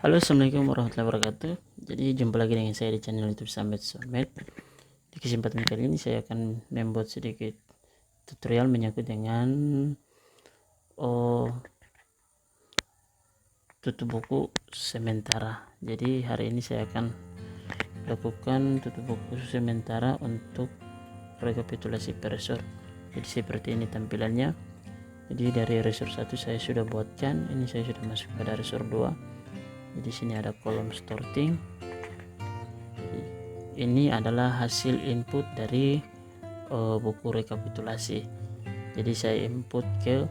Halo, assalamualaikum warahmatullahi wabarakatuh. Jadi jumpa lagi dengan saya di channel YouTube Sambat Somet. Di kesempatan kali ini saya akan membuat sedikit tutorial menyangkut dengan tutup buku sementara. Jadi hari ini saya akan lakukan tutup buku sementara untuk rekapitulasi per resort. Jadi seperti ini tampilannya. Jadi dari resort 1 saya sudah buatkan, ini saya sudah masuk pada resort 2. Jadi sini ada kolom sorting. Ini adalah hasil input dari buku rekapitulasi. Jadi saya input ke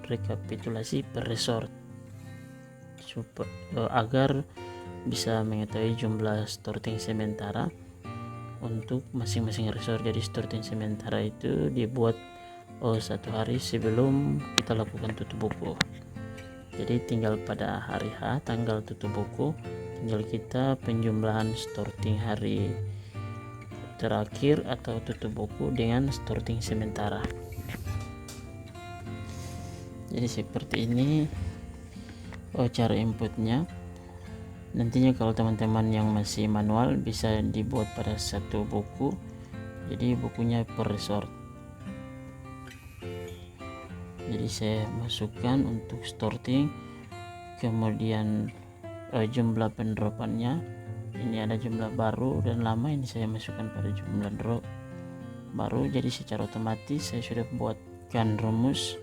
rekapitulasi per resort agar bisa mengetahui jumlah sorting sementara untuk masing-masing resort. Jadi sorting sementara itu dibuat 1 hari sebelum kita lakukan tutup buku. Jadi tinggal pada hari H, tanggal tutup buku, tinggal kita penjumlahan sorting hari terakhir atau tutup buku dengan sorting sementara. Jadi seperti ini cara inputnya. Nantinya kalau teman-teman yang masih manual bisa dibuat pada satu buku, jadi bukunya per resort. Jadi saya masukkan untuk sorting, kemudian jumlah pendropannya, ini ada jumlah baru dan lama, ini saya masukkan pada jumlah drop baru. Jadi secara otomatis saya sudah buatkan rumus,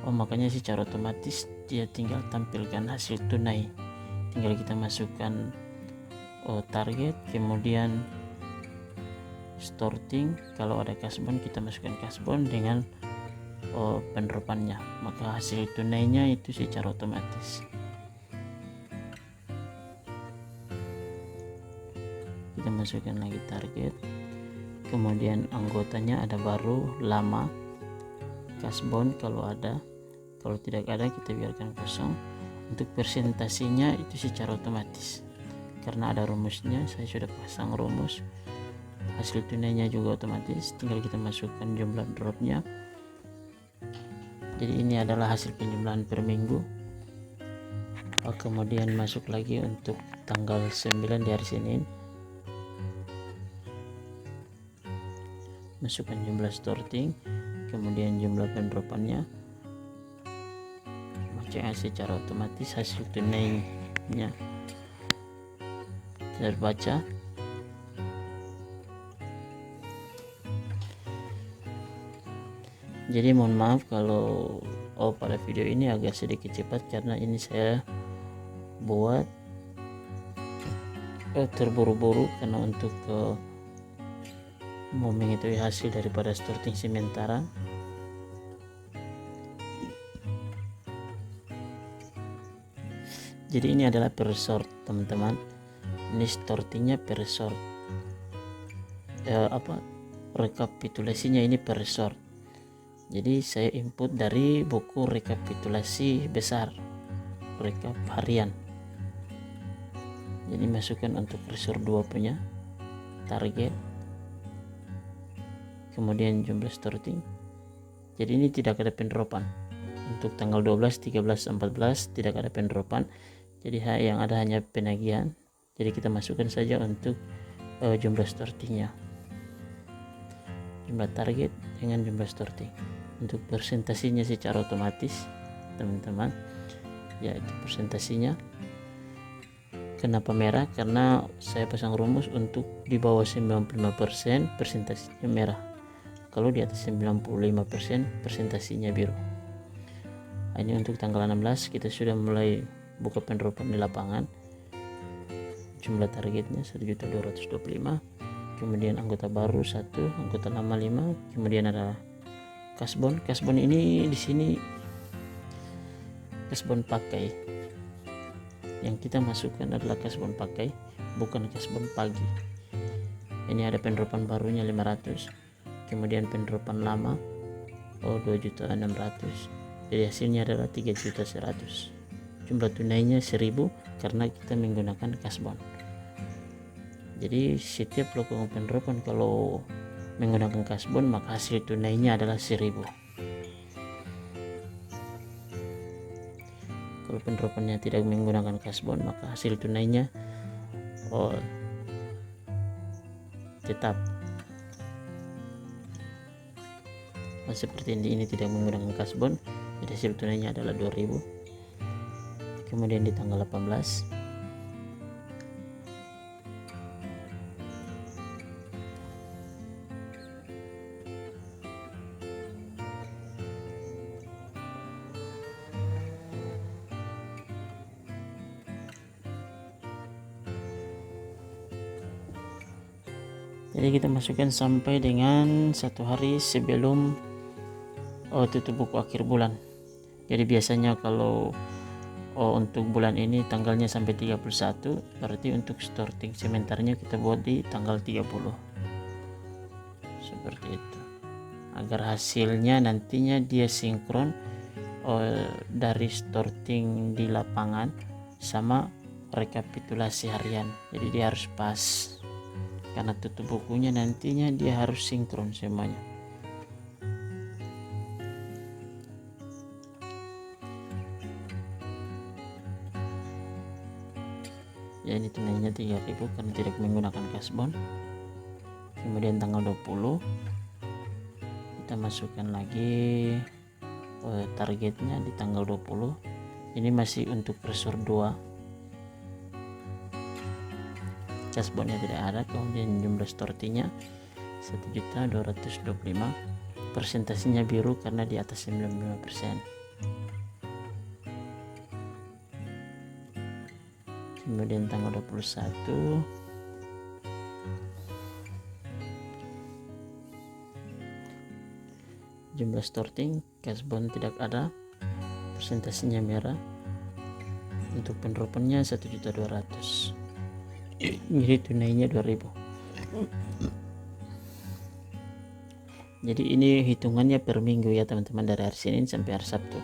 makanya secara otomatis dia tinggal tampilkan hasil tunai, tinggal kita masukkan target, kemudian sorting, kalau ada kasbon kita masukkan kasbon dengan pendropannya, maka hasil tunainya itu secara otomatis. Kita masukkan lagi target, kemudian anggotanya ada baru, lama, kasbon kalau ada, kalau tidak ada kita biarkan kosong. Untuk presentasinya itu secara otomatis karena ada rumusnya, saya sudah pasang rumus. Hasil tunainya juga otomatis, tinggal kita masukkan jumlah dropnya. Jadi ini adalah hasil penjumlahan per minggu. Kemudian masuk lagi untuk tanggal 9 di hari Senin, masukkan jumlah sorting, kemudian jumlah pendropannya, maka secara otomatis hasil tunainya terbaca. Jadi mohon maaf kalau pada video ini agak sedikit cepat karena ini saya buat terburu-buru karena untuk mau mengetahui hasil daripada sorting sementara. Jadi ini adalah per resort teman-teman, ini sortingnya per resort, rekapitulasinya ini per resort. Jadi saya input dari buku rekapitulasi besar, rekap harian. Jadi masukkan untuk resort 2 punya target, kemudian jumlah sorting. Jadi ini tidak ada pendropan untuk tanggal 12, 13, 14 tidak ada pendropan, jadi yang ada hanya penagihan. Jadi kita masukkan saja untuk jumlah sortingnya, jumlah target dengan jumlah sorting. Untuk presentasinya secara otomatis teman-teman, yaitu presentasinya. Kenapa merah? Karena saya pasang rumus untuk di bawah 95% presentasinya merah, kalau di atas 95% presentasinya biru. Ini untuk tanggal 16 kita sudah mulai buka pendropan di lapangan. Jumlah targetnya 1.225.000, kemudian anggota baru 1, anggota lama 5, kemudian ada kasbon. Kasbon ini di sini kasbon pakai, yang kita masukkan adalah kasbon pakai, bukan kasbon pagi. Ini ada pendropan barunya 500, kemudian pendropan lama 2.600.000, jadi hasilnya adalah 3.100.000. Jumlah tunainya 1.000 karena kita menggunakan kasbon. Jadi setiap lakukan pendropan kalau menggunakan kasbon maka hasil tunainya adalah 1.000. Kalau penerapannya tidak menggunakan kasbon, maka hasil tunainya tetap seperti ini tidak menggunakan kasbon, jadi hasil tunainya adalah 2000. Kemudian di tanggal 18 jadi kita masukkan sampai dengan 1 hari sebelum tutup buku akhir bulan. Jadi biasanya kalau untuk bulan ini tanggalnya sampai 31, berarti untuk starting sementarnya kita buat di tanggal 30 seperti itu, agar hasilnya nantinya dia sinkron dari starting di lapangan sama rekapitulasi harian. Jadi dia harus pas, karena tutup bukunya nantinya dia harus sinkron semuanya. Ya, ini tunainya 3000 karena tidak menggunakan kasbon. Kemudian tanggal 20 kita masukkan lagi targetnya di tanggal 20. Ini masih untuk resor 2, kasbonnya tidak ada. Kemudian jumlah stortinya 1.225, persentasinya biru karena di atas 95%. Kemudian tanggal 21 jumlah starting, kasbon tidak ada, persentasinya merah. Untuk penerapannya 1.200.000, jadi tunainya 2000. Jadi ini hitungannya per minggu ya teman-teman, dari hari Senin sampai hari Sabtu.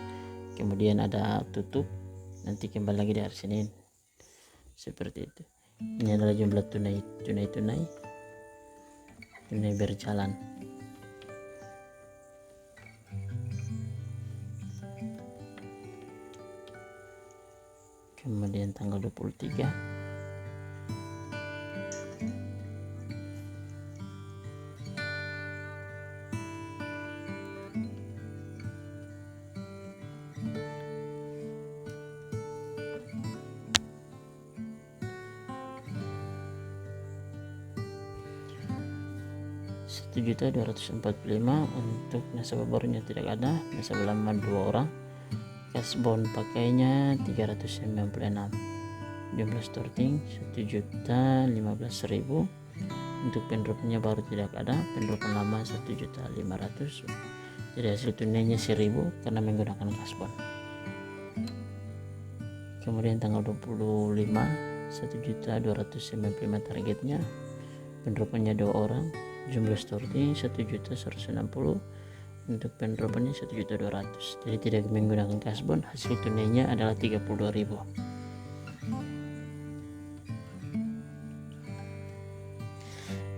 Kemudian ada tutup, nanti kembali lagi di hari Senin, seperti itu. Ini adalah jumlah tunai berjalan. Kemudian tanggal 23 1.245. Untuk nasabah barunya tidak ada, nasabah lama 2 orang, kasbon pakainya 396, jumlah starting 1.015.000. Untuk pendropnya baru tidak ada, pendropan lama 1.500.000, jadi hasil tunainya 1.000 karena menggunakan kasbon. Kemudian tanggal 25 1.295 targetnya, pendropannya 2 orang, jumlah starting 1.160, untuk pendropannya 1.200.000, jadi tidak menggunakan kasbon. Hasil tunainya adalah 32.000.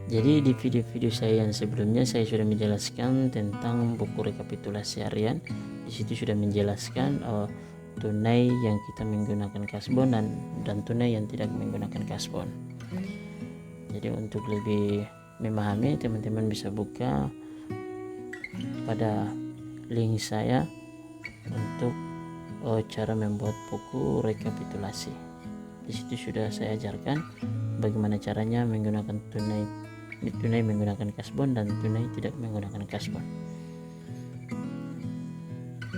Jadi di video-video saya yang sebelumnya saya sudah menjelaskan tentang buku rekapitulasi harian. Di situ sudah menjelaskan tunai yang kita menggunakan kasbon dan tunai yang tidak menggunakan kasbon. Jadi untuk lebih memahami, teman-teman bisa buka pada link saya untuk cara membuat buku rekapitulasi. Di situ sudah saya ajarkan bagaimana caranya menggunakan tunai menggunakan kasbon dan tunai tidak menggunakan kasbon.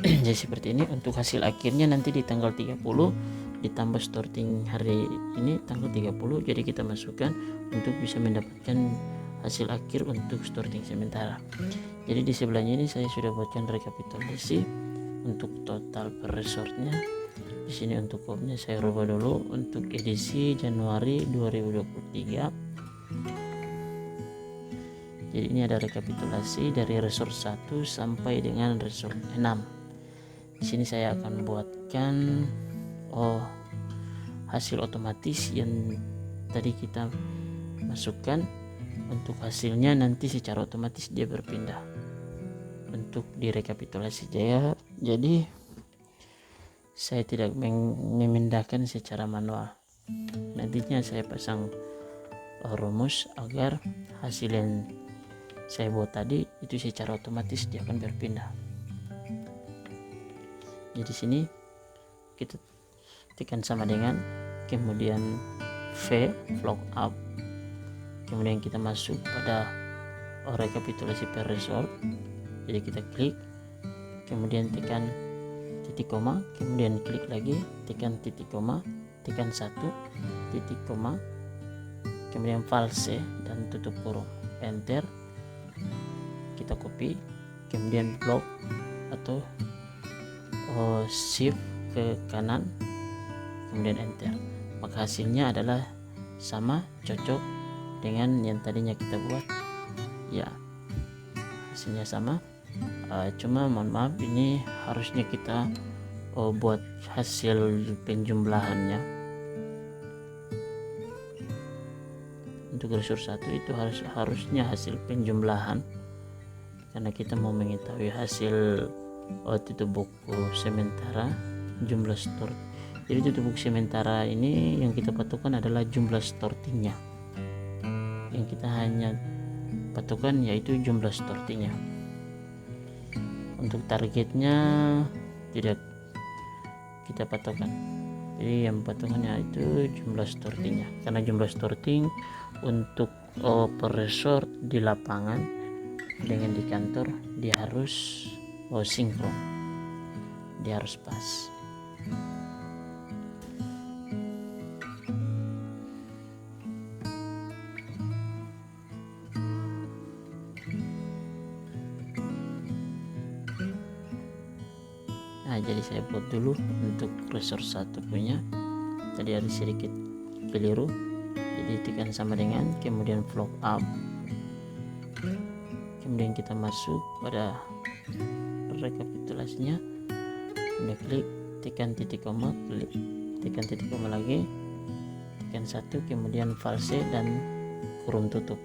Jadi seperti ini. Untuk hasil akhirnya nanti di tanggal 30 ditambah starting hari ini tanggal 30, jadi kita masukkan untuk bisa mendapatkan hasil akhir untuk starting sementara. Jadi di sebelahnya ini saya sudah buatkan rekapitulasi untuk total per resortnya. Di sini untuk kopnya saya rubah dulu untuk edisi Januari 2023. Jadi ini ada rekapitulasi dari resort 1 sampai dengan resort 6. Di sini saya akan buatkan hasil otomatis yang tadi kita masukkan. Untuk hasilnya nanti secara otomatis dia berpindah untuk direkapitulasi jaya. Jadi saya tidak memindahkan secara manual. Nantinya saya pasang rumus agar hasil yang saya buat tadi itu secara otomatis dia akan berpindah. Jadi sini kita tekan sama dengan, kemudian V flock up, kemudian kita masuk pada rekapitulasi per resort. Jadi kita klik, kemudian tekan titik koma, kemudian klik lagi, tekan titik koma, tekan 1 titik koma, kemudian false dan tutup kurung, enter. Kita copy, kemudian block atau shift ke kanan, kemudian enter. Maka hasilnya adalah sama, cocok dengan yang tadinya kita buat. Ya, hasilnya sama. Cuma mohon maaf, ini harusnya kita buat hasil penjumlahannya. Untuk resurs 1 itu harusnya hasil penjumlahan, karena kita mau mengetahui hasil tutup buku sementara jumlah store. Jadi tutup buku sementara ini yang kita patokan adalah jumlah sortingnya. Yang kita hanya patokan yaitu jumlah sortingnya. Untuk targetnya tidak kita patokan. Jadi yang patokannya itu jumlah sortingnya, karena jumlah sorting untuk per resort di lapangan dengan di kantor dia harus sinkron, dia harus pas. Nah, jadi saya buat dulu untuk resort 1 punya. Tadi ada sedikit keliru, jadi tekan sama dengan, kemudian flock up, kemudian kita masuk pada rekapitulasinya, kemudian klik, tekan titik koma, klik, tekan titik koma lagi, tekan 1, kemudian false dan kurung tutup,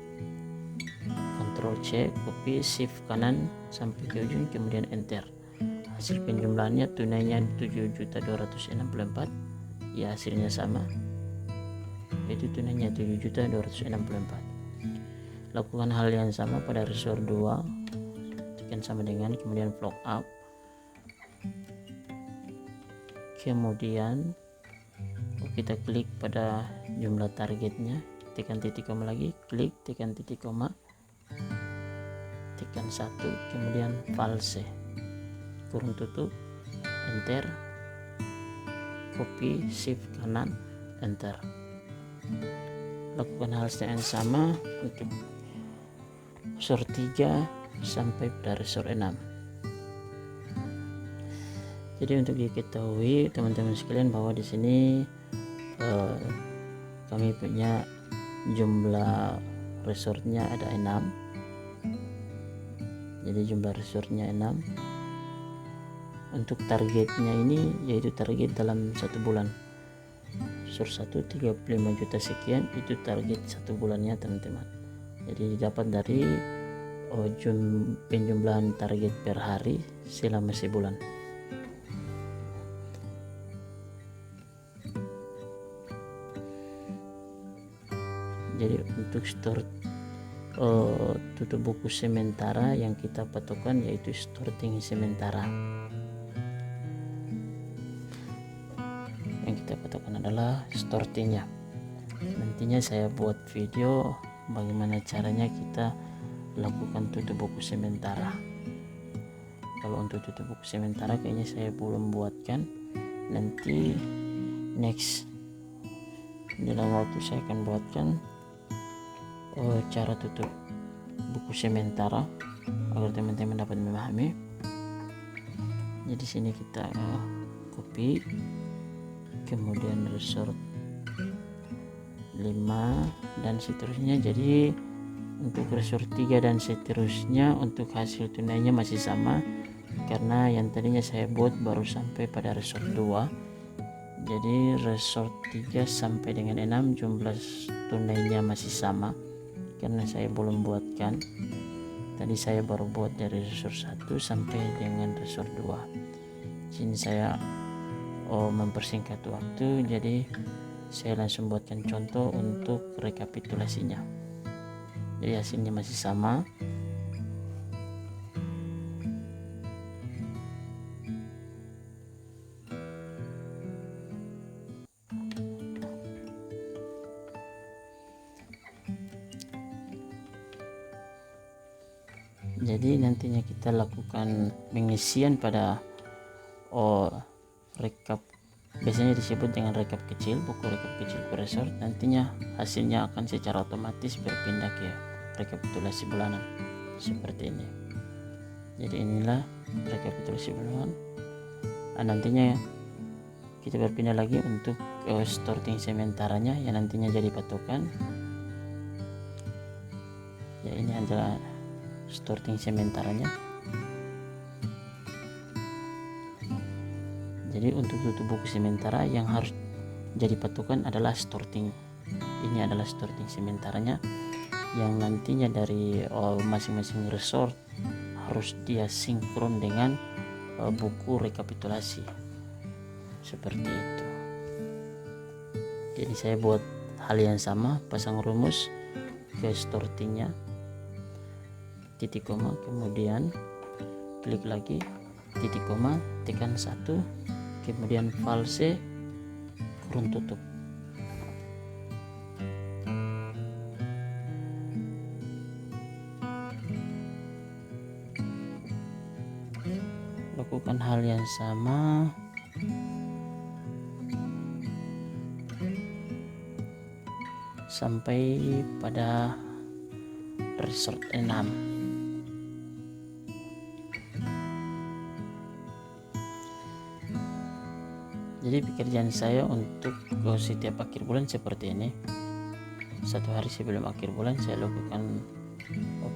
Ctrl C, copy, shift kanan sampai ke ujung, kemudian enter. Hasil penjumlahannya tunainya 7.264, ya hasilnya sama, yaitu tunainya 7.264. Lakukan hal yang sama pada resort 2, tekan sama dengan, kemudian flock up, kemudian kita klik pada jumlah targetnya, tekan titik koma lagi, klik, tekan titik koma, tekan 1, kemudian false, kurung tutup, enter, copy, shift kanan, enter. Lakukan hal yang sama untuk resort 3 sampai pada resort 6. Jadi untuk diketahui teman-teman sekalian bahwa di sini kami punya jumlah resortnya ada 6. Jadi jumlah resortnya 6. Untuk targetnya ini yaitu target dalam 1 bulan. Resort 1 35 juta sekian, itu target 1 bulannya teman-teman. Jadi didapat dari penjumlahan target per hari selama sebulan. Jadi untuk store tutup buku sementara yang kita patokan yaitu sorting sementara. Yang kita patokan adalah sortingnya. Nantinya saya buat video bagaimana caranya kita lakukan tutup buku sementara. Kalau untuk tutup buku sementara kayaknya saya belum buatkan. Nanti next dalam waktu saya akan buatkan cara tutup buku sementara agar teman-teman dapat memahami. Jadi sini kita copy, kemudian resort 5 dan seterusnya. Jadi untuk resort 3 dan seterusnya untuk hasil tunainya masih sama, karena yang tadinya saya buat baru sampai pada resort 2. Jadi resort 3 sampai dengan 6 jumlah tunainya masih sama, karena saya belum buatkan. Tadi saya baru buat dari resort 1 sampai dengan resort 2. Sini saya mempersingkat waktu, jadi saya langsung buatkan contoh untuk rekapitulasinya. Jadi hasilnya masih sama. Jadi nantinya kita lakukan pengisian pada rekap, biasanya disebut dengan rekap kecil, buku rekap kecil per resort. Nantinya hasilnya akan secara otomatis berpindah ke rekapitulasi bulanan seperti ini. Jadi inilah rekapitulasi bulanan. Nantinya kita berpindah lagi untuk sorting sementaranya yang nantinya jadi patokan. Ya, ini adalah sorting sementaranya. Jadi untuk tutup buku sementara yang harus jadi patokan adalah sorting. Ini adalah sorting sementaranya yang nantinya dari masing-masing resort harus dia sinkron dengan buku rekapitulasi seperti itu. Jadi saya buat hal yang sama, pasang rumus ke sortingnya, titik koma, kemudian klik lagi, titik koma, tekan 1, kemudian false, kurung tutup. Lakukan hal yang sama sampai pada resort 6. Jadi pekerjaan saya untuk setiap akhir bulan seperti ini. 1 hari sebelum akhir bulan saya lakukan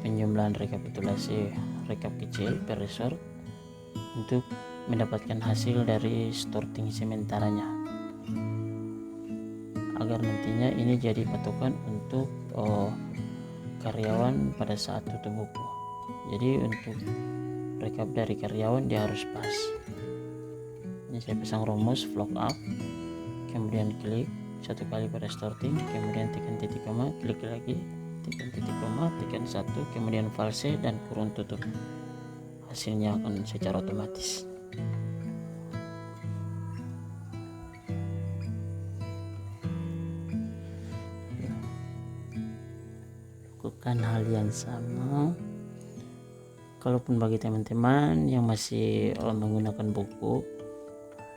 penjumlahan rekapitulasi rekap kecil per resort untuk mendapatkan hasil dari sorting sementaranya, agar nantinya ini jadi patokan untuk karyawan pada saat tutup buku. Jadi untuk rekap dari karyawan dia harus pas. Ini saya pasang rumus vlog up, kemudian klik 1 kali pada sorting, kemudian tekan titik koma, klik lagi, tekan titik koma, tekan 1, kemudian false dan kurung tutup. Hasilnya akan secara otomatis. Lakukan hal yang sama. Kalaupun bagi teman-teman yang masih menggunakan buku,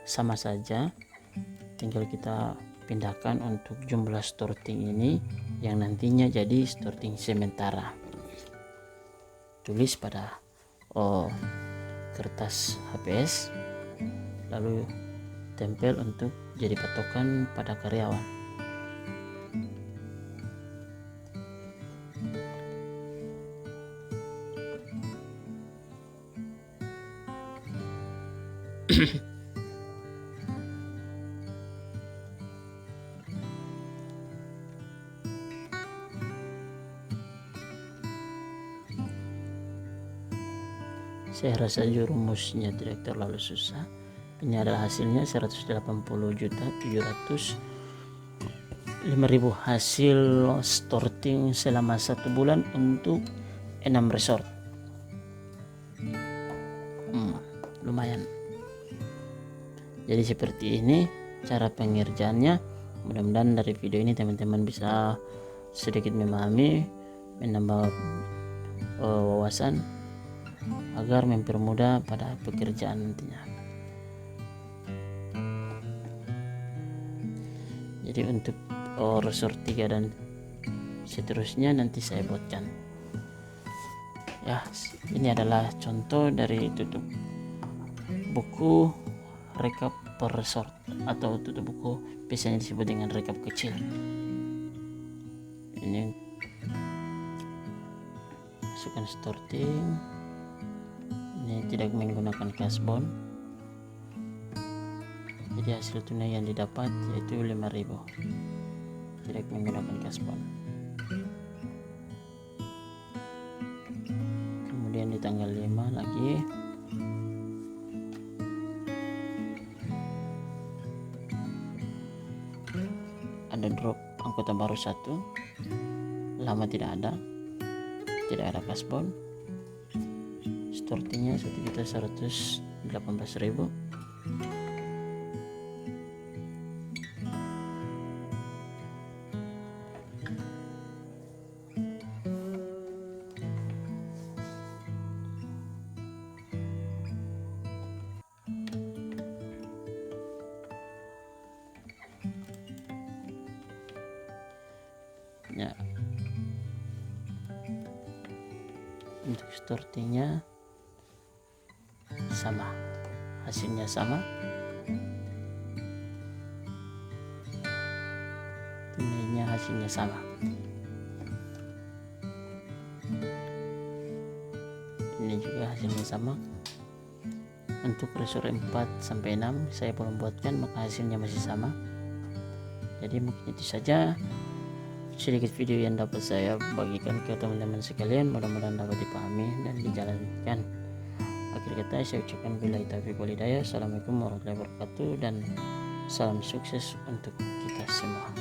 sama saja, tinggal kita pindahkan untuk jumlah sorting ini yang nantinya jadi sorting sementara. Tulis pada kertas HPS, lalu tempel untuk jadi patokan pada karyawan. Saya rasa rumusnya tidak terlalu susah. Ini adalah hasilnya 180.705.000 hasil sorting selama 1 bulan untuk 6 resort. Lumayan. Jadi seperti ini cara pengerjaannya. Mudah-mudahan dari video ini teman-teman bisa sedikit memahami, menambah wawasan agar mempermudah pada pekerjaan nantinya. Jadi untuk resort 3 dan seterusnya nanti saya buatkan. Ya, ini adalah contoh dari tutup buku rekap per resort atau tutup buku biasanya disebut dengan rekap kecil. Ini masukkan sorting. Ini tidak menggunakan kasbon, jadi hasil tunai yang didapat yaitu 5.000, tidak menggunakan kasbon. Kemudian di tanggal 5 lagi ada drop anggota baru satu, lama tidak ada kasbon. Stortingnya 1.118.000. Ya, untuk stortingnya sama, hasilnya sama, tunainya hasilnya sama. Ini juga hasilnya sama. Untuk resor 4 sampai 6 saya belum buatkan, maka hasilnya masih sama. Jadi mungkin itu saja sedikit video yang dapat saya bagikan ke teman-teman sekalian, mudah-mudahan dapat dipahami dan dijalankan. Akhir kata saya ucapkan billahi taufiq wal hidayah. Assalamualaikum warahmatullahi wabarakatuh dan salam sukses untuk kita semua.